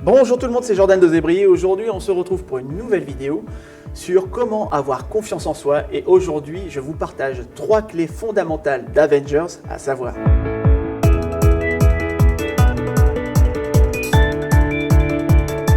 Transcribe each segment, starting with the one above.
Bonjour tout le monde, c'est Jordan d'Oser Briller. Aujourd'hui, on se retrouve pour une nouvelle vidéo sur comment avoir confiance en soi. Et aujourd'hui, je vous partage 3 clés fondamentales d'Avengers à savoir.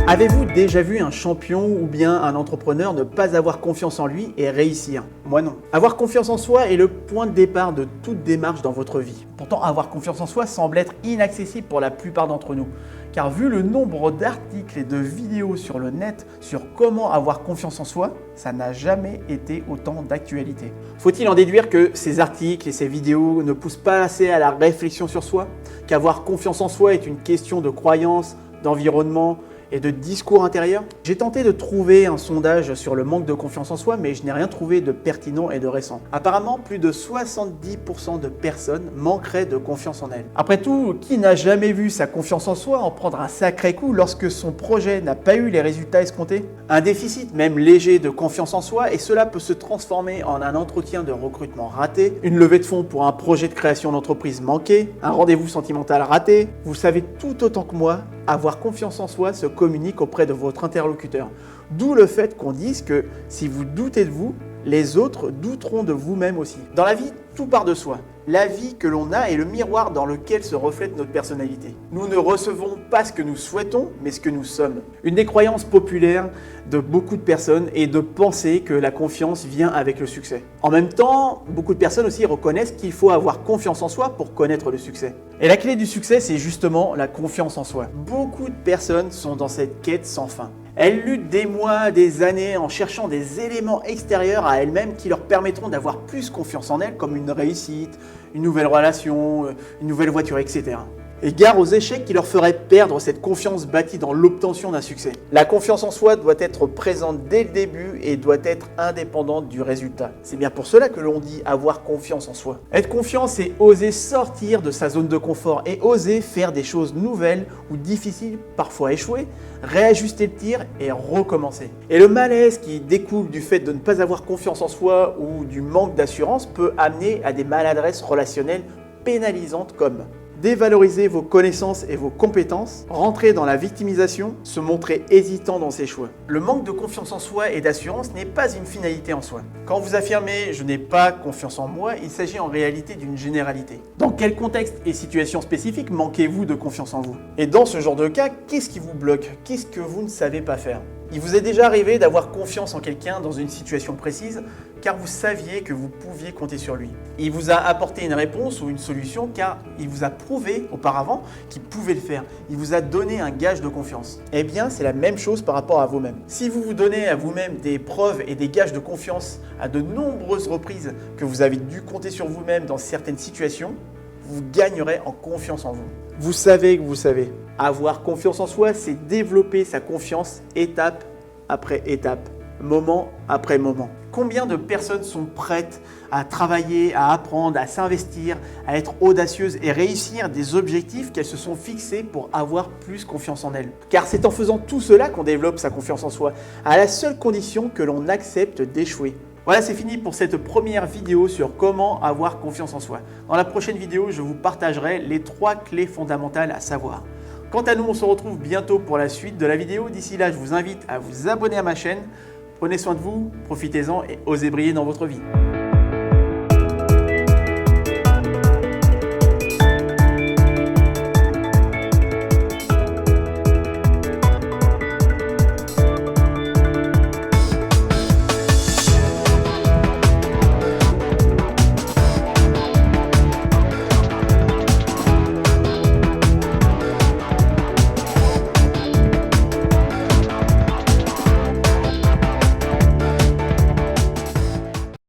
Avez-vous déjà vu un champion ou bien un entrepreneur ne pas avoir confiance en lui et réussir? Moi non. Avoir confiance en soi est le point de départ de toute démarche dans votre vie. Pourtant, avoir confiance en soi semble être inaccessible pour la plupart d'entre nous. Car vu le nombre d'articles et de vidéos sur le net sur comment avoir confiance en soi, ça n'a jamais été autant d'actualité. Faut-il en déduire que ces articles et ces vidéos ne poussent pas assez à la réflexion sur soi? Qu'avoir confiance en soi est une question de croyance, d'environnement et de discours intérieur? J'ai tenté de trouver un sondage sur le manque de confiance en soi, mais je n'ai rien trouvé de pertinent et de récent. Apparemment, plus de 70% de personnes manqueraient de confiance en elles. Après tout, qui n'a jamais vu sa confiance en soi en prendre un sacré coup lorsque son projet n'a pas eu les résultats escomptés? Un déficit, même léger, de confiance en soi, et cela peut se transformer en un entretien de recrutement raté, une levée de fonds pour un projet de création d'entreprise manqué, un rendez-vous sentimental raté. Vous savez tout autant que moi, avoir confiance en soi se communique auprès de votre interlocuteur. D'où le fait qu'on dise que si vous doutez de vous, les autres douteront de vous-même aussi. Dans la vie, tout part de soi. La vie que l'on a est le miroir dans lequel se reflète notre personnalité. Nous ne recevons pas ce que nous souhaitons, mais ce que nous sommes. Une des croyances populaires de beaucoup de personnes est de penser que la confiance vient avec le succès. En même temps, beaucoup de personnes aussi reconnaissent qu'il faut avoir confiance en soi pour connaître le succès. Et la clé du succès, c'est justement la confiance en soi. Beaucoup de personnes sont dans cette quête sans fin. Elles luttent des mois, des années en cherchant des éléments extérieurs à elles-mêmes qui leur permettront d'avoir plus confiance en elles, comme une réussite, une nouvelle relation, une nouvelle voiture, etc. Et gare aux échecs qui leur feraient perdre cette confiance bâtie dans l'obtention d'un succès. La confiance en soi doit être présente dès le début et doit être indépendante du résultat. C'est bien pour cela que l'on dit avoir confiance en soi. Être confiant, c'est oser sortir de sa zone de confort et oser faire des choses nouvelles ou difficiles, parfois échouer, réajuster le tir et recommencer. Et le malaise qui découle du fait de ne pas avoir confiance en soi ou du manque d'assurance peut amener à des maladresses relationnelles pénalisantes comme dévaloriser vos connaissances et vos compétences, rentrer dans la victimisation, se montrer hésitant dans ses choix. Le manque de confiance en soi et d'assurance n'est pas une finalité en soi. Quand vous affirmez « je n'ai pas confiance en moi », il s'agit en réalité d'une généralité. Dans quel contexte et situation spécifique manquez-vous de confiance en vous? Et dans ce genre de cas, qu'est-ce qui vous bloque? Qu'est-ce que vous ne savez pas faire? Il vous est déjà arrivé d'avoir confiance en quelqu'un dans une situation précise car vous saviez que vous pouviez compter sur lui. Il vous a apporté une réponse ou une solution car il vous a prouvé auparavant qu'il pouvait le faire. Il vous a donné un gage de confiance. Eh bien, c'est la même chose par rapport à vous-même. Si vous vous donnez à vous-même des preuves et des gages de confiance à de nombreuses reprises que vous avez dû compter sur vous-même dans certaines situations, vous gagnerez en confiance en vous. Vous savez que vous savez. Avoir confiance en soi, c'est développer sa confiance étape après étape, moment après moment. Combien de personnes sont prêtes à travailler, à apprendre, à s'investir, à être audacieuses et réussir des objectifs qu'elles se sont fixés pour avoir plus confiance en elles? Car c'est en faisant tout cela qu'on développe sa confiance en soi, à la seule condition que l'on accepte d'échouer. Voilà, c'est fini pour cette première vidéo sur comment avoir confiance en soi. Dans la prochaine vidéo, je vous partagerai les 3 clés fondamentales à savoir. Quant à nous, on se retrouve bientôt pour la suite de la vidéo. D'ici là, je vous invite à vous abonner à ma chaîne. Prenez soin de vous, profitez-en et osez briller dans votre vie.